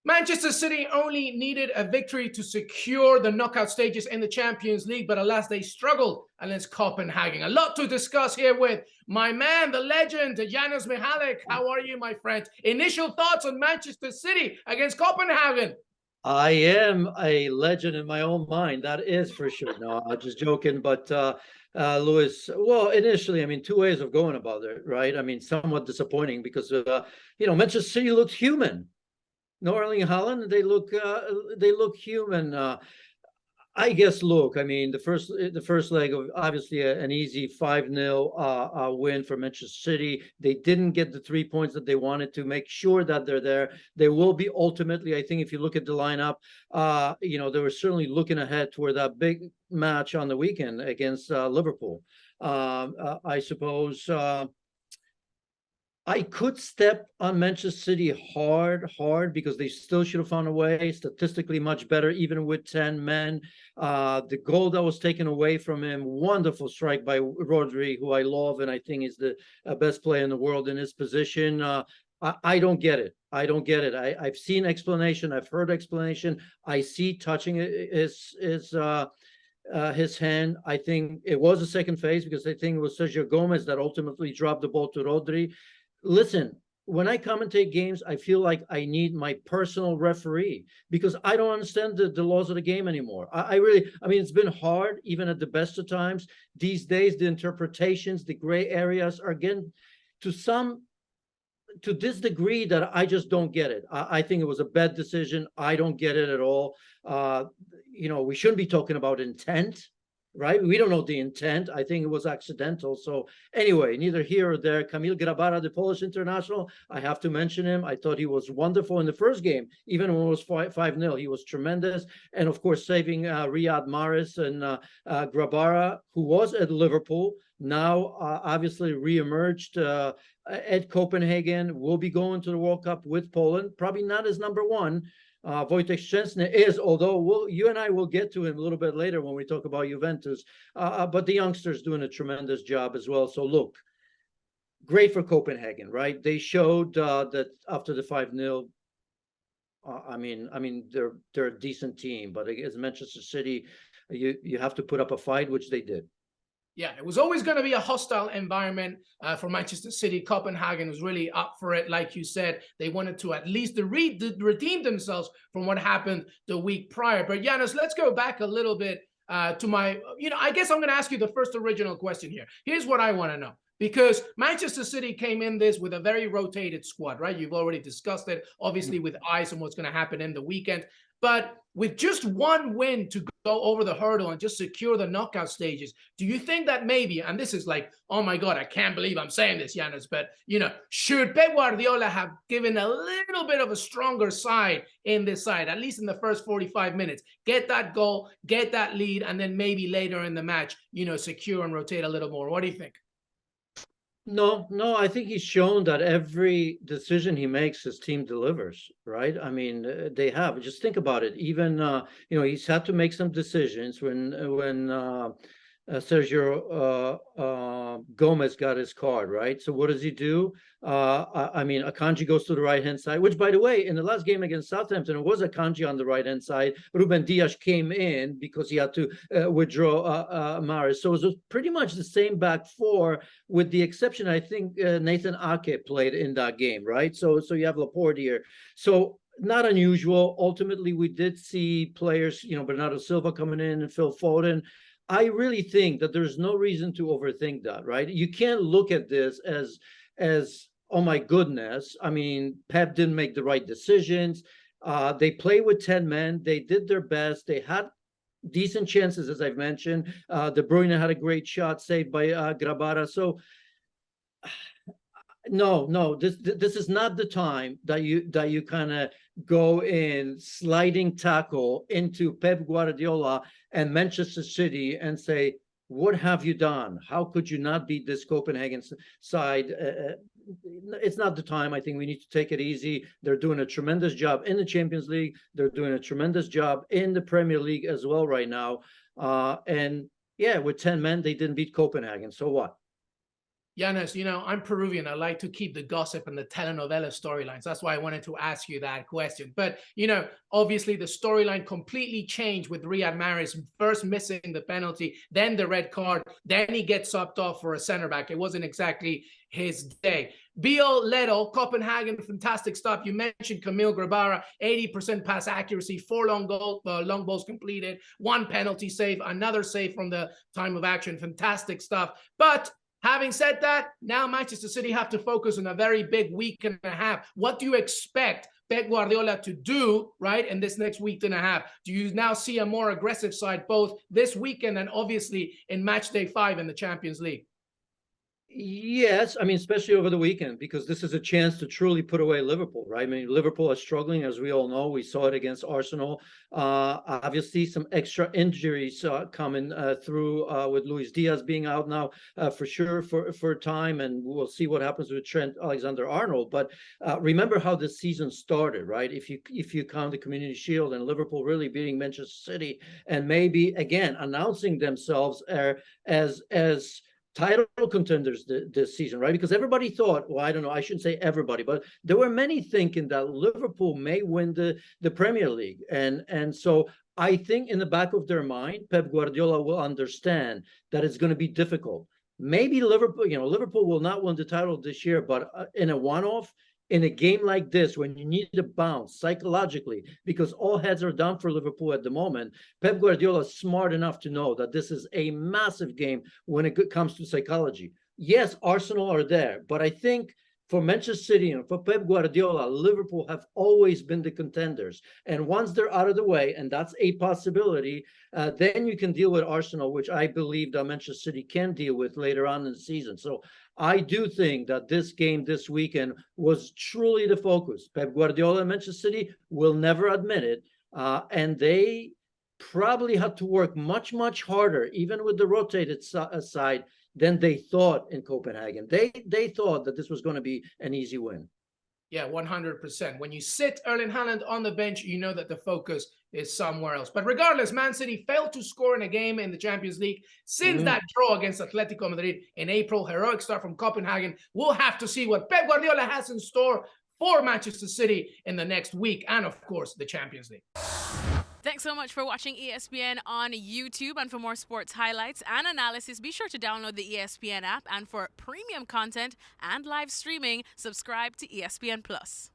Manchester City only needed a victory to secure the knockout stages in the Champions League, but alas, they struggled against Copenhagen. A lot to discuss here with my man, the legend, Janusz Michallik. How are you, my friend? Initial thoughts on Manchester City against Copenhagen? I am a legend in my own mind. That is for sure. No, I'm just joking. But Luis, well, initially, I mean, two ways of going about it, right? I mean, somewhat disappointing because Manchester City looked human. No Erling Haaland, they look human. I guess. Look, I mean, the first leg of obviously an easy 5-0 win for Manchester City. They didn't get the 3 points that they wanted to make sure that they're there. They will be ultimately. I think if you look at the lineup, they were certainly looking ahead toward that big match on the weekend against Liverpool. I suppose. I could step on Manchester City hard because they still should have found a way. Statistically, much better, even with 10 men. The goal that was taken away from him, wonderful strike by Rodri, who I love, and I think is the best player in the world in his position. I don't get it. I don't get it. I've seen explanation. I've heard explanation. I see touching his hand. I think it was a second phase because I think it was Sergio Gomez that ultimately dropped the ball to Rodri. Listen, when I commentate games, I feel like I need my personal referee because I don't understand the laws of the game anymore. I mean, it's been hard even at the best of times. These days, the interpretations, the gray areas are getting to this degree that I just don't get it. I think it was a bad decision. I don't get it at all. We shouldn't be talking about intent. Right? We don't know the intent. I think it was accidental. So anyway, neither here or there. Kamil Grabara, the Polish international, I have to mention him. I thought he was wonderful in the first game, even when it was 5-0. He was tremendous. And of course, saving Riyad Mahrez and Grabara, who was at Liverpool, now obviously re-emerged at Copenhagen, will be going to the World Cup with Poland, probably not as number one. Wojtek Szczęsny is, although you and I will get to him a little bit later when we talk about Juventus, but the youngster's doing a tremendous job as well. So look, great for Copenhagen, right? They showed that after the 5-0, I mean they're a decent team, but against Manchester City, you have to put up a fight, which they did. Yeah, it was always going to be a hostile environment for Manchester City. Copenhagen was really up for it. Like you said, they wanted to at least redeem themselves from what happened the week prior. But Janusz, let's go back a little bit to my, I guess I'm going to ask you the first original question here. Here's what I want to know. Because Manchester City came in this with a very rotated squad, right? You've already discussed it, obviously, with eyes on what's going to happen in the weekend. But with just one win to go over the hurdle and just secure the knockout stages, do you think that maybe, and this is like, oh my God, I can't believe I'm saying this, Janusz, but, should Pep Guardiola have given a little bit of a stronger side in this side, at least in the first 45 minutes, get that goal, get that lead, and then maybe later in the match, secure and rotate a little more? What do you think? No, I think he's shown that every decision he makes, his team delivers, right? I mean, they have. Just think about it. Even, he's had to make some decisions when Sergio Gomez got his card, right? So what does he do? I mean, Akanji goes to the right-hand side, which, by the way, in the last game against Southampton, it was Akanji on the right-hand side. Ruben Dias came in because he had to withdraw Mahrez. So it was pretty much the same back four, with the exception, I think, Nathan Ake played in that game, right? So you have Laporte here. So not unusual. Ultimately, we did see players, Bernardo Silva coming in and Phil Foden. I really think that there's no reason to overthink that, right? You can't look at this as oh my goodness. I mean, Pep didn't make the right decisions. They play with 10 men. They did their best. They had decent chances, as I've mentioned. De Bruyne had a great shot saved by Grabara. So no, this is not the time that you kind of go in sliding tackle into Pep Guardiola and Manchester City and say, what have you done? How could you not beat this Copenhagen side? It's not the time. I think we need to take it easy. They're doing a tremendous job in the Champions League. They're doing a tremendous job in the Premier League as well right now. And yeah, with 10 men, they didn't beat Copenhagen. So what? Janusz, I'm Peruvian. I like to keep the gossip and the telenovela storylines. That's why I wanted to ask you that question. But, obviously the storyline completely changed with Riyad Mahrez first missing the penalty, then the red card, then he gets subbed off for a center back. It wasn't exactly his day. Biel Leto, Copenhagen, fantastic stop. You mentioned Camille Grabara, 80% pass accuracy, 4 long balls completed, 1 penalty save, another save from the time of action. Fantastic stuff. But having said that, now Manchester City have to focus on a very big week and a half. What do you expect Pep Guardiola to do, right, in this next week and a half? Do you now see a more aggressive side both this weekend and obviously in match day 5 in the Champions League? Yes, I mean, especially over the weekend, because this is a chance to truly put away Liverpool, right? I mean, Liverpool is struggling, as we all know. We saw it against Arsenal. Obviously, some extra injuries coming through with Luis Diaz being out now for sure for a time, and we'll see what happens with Trent Alexander-Arnold. But remember how this season started, right? If you count the Community Shield and Liverpool really beating Manchester City, and maybe again announcing themselves as title contenders this season, right? Because everybody thought, well, I don't know, I shouldn't say everybody, but there were many thinking that Liverpool may win the Premier League. And so I think in the back of their mind, Pep Guardiola will understand that it's going to be difficult. Maybe Liverpool will not win the title this year, but in a one-off, in a game like this, when you need to bounce psychologically, because all heads are down for Liverpool at the moment, Pep Guardiola is smart enough to know that this is a massive game when it comes to psychology. Yes, Arsenal are there, but I think for Manchester City and for Pep Guardiola, Liverpool have always been the contenders. And once they're out of the way, and that's a possibility, then you can deal with Arsenal, which I believe that Manchester City can deal with later on in the season. So I do think that this game this weekend was truly the focus. Pep Guardiola and Manchester City will never admit it. And they probably had to work much, much harder, even with the rotated side, than they thought in Copenhagen. They thought that this was going to be an easy win. Yeah, 100%. When you sit Erling Haaland on the bench, you know that the focus is somewhere else. But regardless, Man City failed to score in a game in the Champions League since that draw against Atletico Madrid in April. Heroic start from Copenhagen. We'll have to see what Pep Guardiola has in store for Manchester City in the next week and, of course, the Champions League. Thanks so much for watching ESPN on YouTube. And for more sports highlights and analysis, be sure to download the ESPN app. And for premium content and live streaming, subscribe to ESPN Plus.